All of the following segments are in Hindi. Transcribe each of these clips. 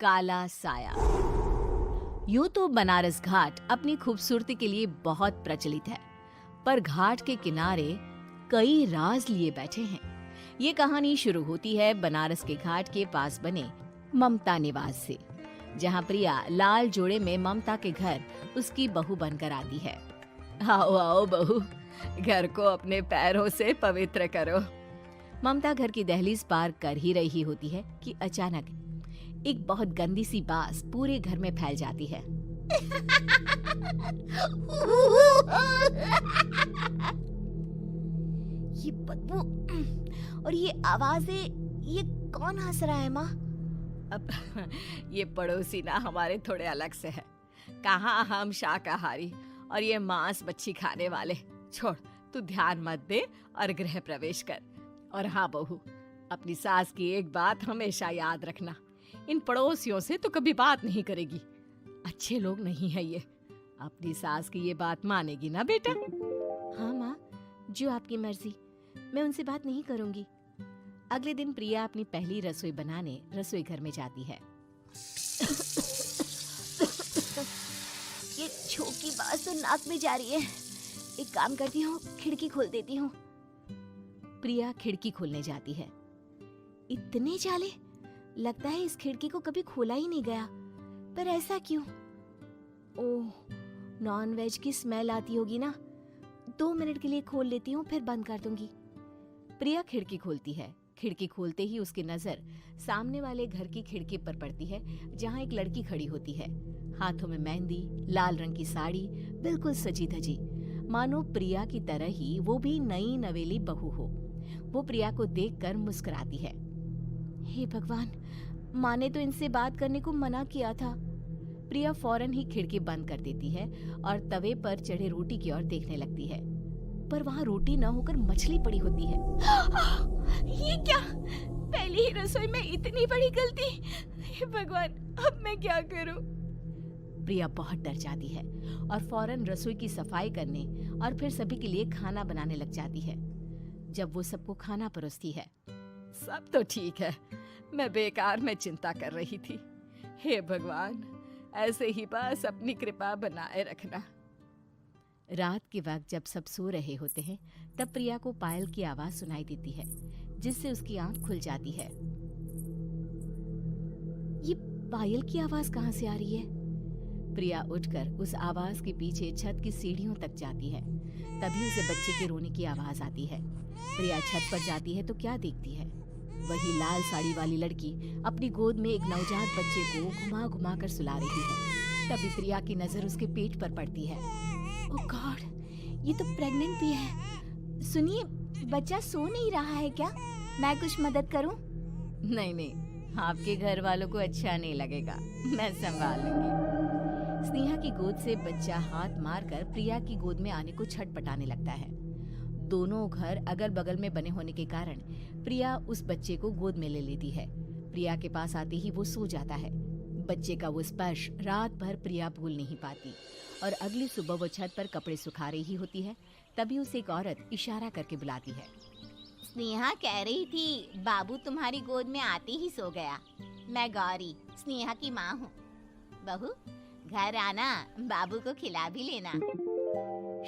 काला साया। यूं तो बनारस घाट अपनी खूबसूरती के लिए बहुत प्रचलित है, पर घाट के किनारे कई राज लिए बैठे हैं। ये कहानी शुरू होती है बनारस के घाट के पास बने ममता निवास से, जहां प्रिया लाल जोड़े में ममता के घर उसकी बहू बनकर आती है। आओ आओ बहू, घर को अपने पैरों से पवित्र करो। ममता घर की दहलीज पार कर ही रही होती है कि अचानक एक बहुत गंदी सी बास पूरे घर में फैल जाती है। ये बदबू और ये आवाजें, ये कौन हंस रहा है माँ? अब ये पड़ोसी ना हमारे थोड़े अलग से है। कहाँ हम शाकाहारी और ये मांस मच्छी खाने वाले। छोड़, तू ध्यान मत दे और गृह प्रवेश कर। और हाँ बहू, अपनी सास की एक बात हमेशा याद रखना, इन पड़ोसियों से तो कभी बात नहीं करेगी। अच्छे लोग नहीं है ये। अपनी सास की ये बात मानेगी ना बेटा? हाँ माँ, जो आपकी मर्जी, मैं उनसे बात नहीं करूंगी। अगले दिन प्रिया अपनी पहली रसोई बनाने रसोई घर में जाती है। ये छोकी बात तो नाक में जा रही है। एक काम करती हूँ, खिड़की खोल देती हूँ। प्रिया खिड़की खोलने जाती है। इतने जाले, लगता है इस खिड़की को कभी खोला ही नहीं गया। पर ऐसा क्यों? ओह, नॉन वेज की स्मेल आती होगी ना। 2 मिनट के लिए खोल लेती हूँ, फिर बंद कर दूंगी। प्रिया खिड़की खोलती है। खिड़की खोलते ही उसकी नजर सामने वाले घर की खिड़की पर पड़ती है, जहाँ एक लड़की खड़ी होती है। हाथों में मेहंदी, लाल रंग की साड़ी, बिल्कुल सजी धजी, मानो प्रिया की तरह ही वो भी नई नवेली बहू हो। वो प्रिया को देखकर मुस्कुराती है। हे भगवान, माँ ने तो इनसे बात करने को मना किया था। प्रिया फौरन ही खिड़की बंद कर देती है और तवे पर चढ़े रोटी की ओर देखने लगती है, पर वहाँ रोटी न होकर मछली पड़ी होती है। ये क्या? पहली ही रसोई में इतनी बड़ी गलती। हे भगवान, अब मैं क्या करूं? प्रिया बहुत डर जाती है और फौरन रसोई की सफाई करने और फिर सभी के लिए खाना बनाने लग जाती है। जब वो सबको खाना परोसती है, सब तो ठीक है, मैं बेकार में चिंता कर रही थी। हे भगवान, ऐसे ही बस अपनी कृपा बनाए रखना। रात के वक्त जब सब सो रहे होते हैं, तब प्रिया को पायल की आवाज सुनाई देती है, जिससे उसकी आंख खुल जाती है। ये पायल की आवाज कहाँ से आ रही है? प्रिया उठकर उस आवाज के पीछे छत की सीढ़ियों तक जाती है। तभी उसे बच्चे के रोने की आवाज आती है। प्रिया छत पर जाती है तो क्या देखती है? वही लाल साड़ी वाली लड़की अपनी गोद में एक नवजात बच्चे को घुमा घुमा कर सुला रही है। तभी प्रिया की नजर उसके पेट पर पड़ती है। ओह गॉड, ये तो प्रेग्नेंट भी है। सुनिए, बच्चा सो नहीं रहा है क्या? मैं कुछ मदद करूं? नहीं नहीं, आपके घर वालों को अच्छा नहीं लगेगा, मैं संभाल लूंगी। स्नेहा की गोद से बच्चा हाथ मारकर प्रिया की गोद में आने को छटपटाने लगता है। दोनों घर अगल बगल में बने होने के कारण प्रिया उस बच्चे को गोद में ले लेती है। प्रिया के पास आते ही वो सो जाता है। बच्चे का वो स्पर्श रात भर प्रिया भूल नहीं पाती और अगली सुबह वो छत पर कपड़े सुखा रही होती है। तभी उसे एक औरत इशारा करके बुलाती है। स्नेहा कह रही थी बाबू तुम्हारी गोद में आते ही सो गया। मैं गौरी, स्नेहा की माँ हूँ। बहू, घर आना, बाबू को खिला भी लेना।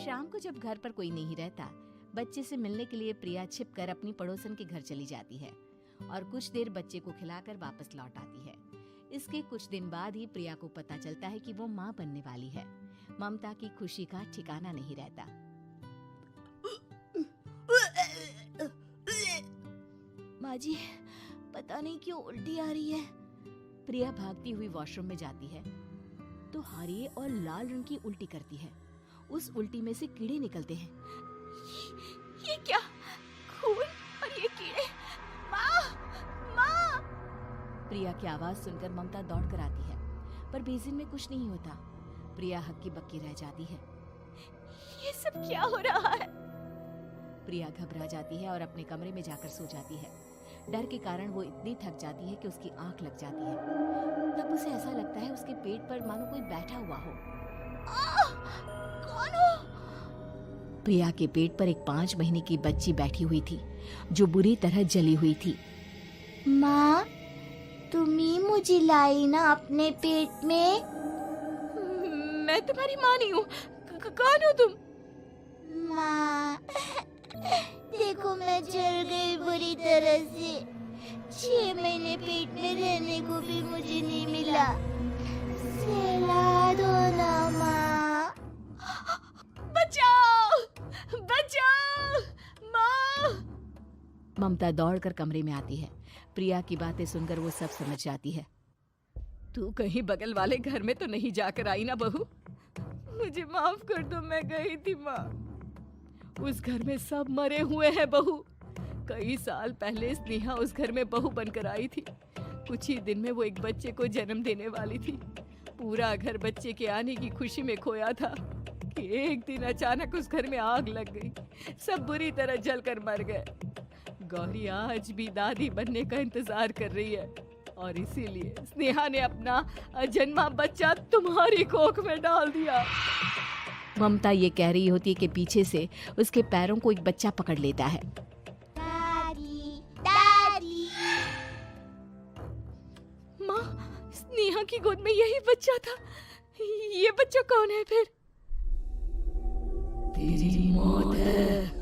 शाम को जब घर पर कोई नहीं रहता, बच्चे से मिलने के लिए प्रिया छिपकर अपनी पड़ोसन के घर चली जाती है और कुछ देर बच्चे को खिलाकर वापस लौट आती है। इसके कुछ दिन बाद ही प्रिया को पता चलता है कि वो माँ बनने वाली है। ममता की खुशी का ठिकाना नहीं रहता। माँ जी, पता नहीं क्यों उल्टी आ रही है। प्रिया भागती हुई वॉशरूम में जाती है तो हरे और लाल रंग की उल्टी करती है। उस उल्टी में से कीड़े निकलते हैं। ये क्या? खून और ये कीड़े! माँ! माँ! प्रिया की आवाज सुनकर ममता दौड़ कर आती है, पर बेसिन में कुछ नहीं होता। प्रिया हक्की बक्की रह जाती है। ये सब क्या हो रहा है? प्रिया घबरा जाती है और अपने कमरे में जाकर सो जाती है। डर के कारण वो इतनी थक जाती है कि उसकी आंख लग जाती है। तब उसे ऐसा लगता है उसके पेट पर मानो कोई बैठा हुआ हो। कौन हो? प्रिया के पेट पर एक 5 महीने की बच्ची बैठी हुई थी, जो बुरी तरह जली हुई थी। माँ, तुम ही मुझे लाई ना अपने पेट में। मैं तुम्हारी माँ नहीं हूँ। कौन हो तुम? माँ, देखो मैं जल गई बुरी तरह से। 6 महीने पेट में रहने को भी मुझे नहीं मिला। सहला दो ना माँ। बचाओ, बचाओ, माँ। ममता दौड़कर कमरे में आती है। प्रिया की बातें सुनकर वो सब समझ जाती है। तू कहीं बगल वाले घर में तो नहीं जाकर आई ना बहू? मुझे माफ कर दो, मैं गई थी माँ। उस घर में सब मरे हुए हैं बहू। कई साल पहले स्नेहा उस घर में बहू बनकर आई थी। कुछ ही दिन में वो एक बच्चे को जन्म देने वाली थी। पूरा घर बच्चे के आने की खुशी में खोया था कि एक दिन अचानक उस घर में आग लग गई। सब बुरी तरह जलकर मर गए। गौरी आज भी दादी बनने का इंतजार कर रही है और इसीलिए स्नेहा ने अपना अजन्मा बच्चा तुम्हारी कोख में डाल दिया। ममता ये कह रही होती है कि पीछे से उसके पैरों को एक बच्चा पकड़ लेता है। दादी, दादी। माँ, स्नेहा की गोद में यही बच्चा था। ये बच्चा कौन है फिर? तेरी मौत है।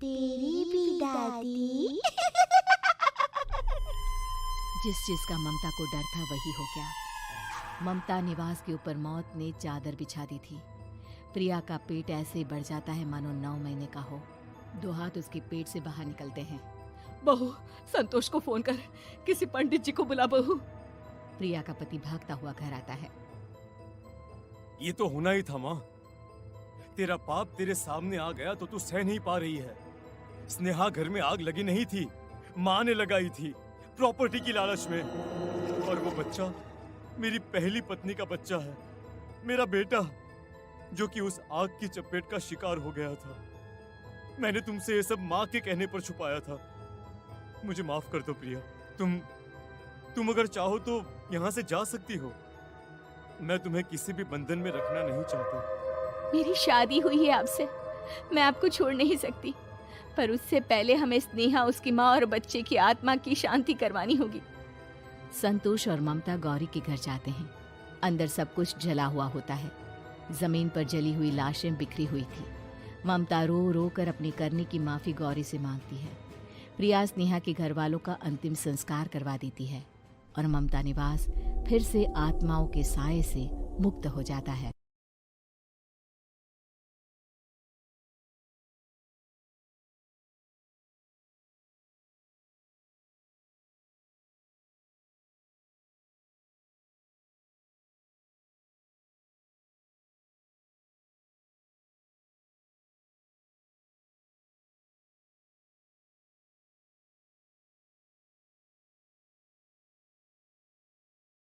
तेरी भी दादी। जिस चीज का ममता को डर था वही हो गया। ममता निवास के ऊपर मौत ने चादर बिछा दी थी। प्रिया का पेट ऐसे बढ़ जाता है मानो 9 महीने का हो। 2 हाथ उसके पेट से बाहर निकलते हैं। बहू, संतोष को फोन कर, किसी पंडित जी को बुला बहू। प्रिया का पति भागता हुआ घर आता है। ये तो होना ही था माँ। तेरा पाप तेरे सामने आ गया तो तू सह नहीं पा रही है। स्नेहा घर में आग लगी नहीं थी, माँ ने लगाई थी, प्रॉपर्टी की लालच में। और वो बच्चा मेरी पहली पत्नी का बच्चा है, मेरा बेटा, जो कि उस आग की चपेट का शिकार हो गया था। मैंने तुमसे ये सब माँ के कहने पर छुपाया था। मुझे माफ कर दो प्रिया। तुम अगर चाहो तो यहाँ से जा सकती हो। मैं तुम्हें किसी भी बंधन में रखना नहीं चाहता। मेरी शादी हुई है आपसे, मैं आपको छोड़ नहीं सकती, पर उससे पहले हमें स्नेहा, उसकी माँ और बच्चे की आत्मा की शांति करवानी होगी। संतोष और ममता गौरी के घर जाते हैं। अंदर सब कुछ जला हुआ होता है। जमीन पर जली हुई लाशें बिखरी हुई थी। ममता रो रो कर अपने करने की माफी गौरी से मांगती है। प्रिया स्नेहा के घर वालों का अंतिम संस्कार करवा देती है और ममता निवास फिर से आत्माओं के साए से मुक्त हो जाता है।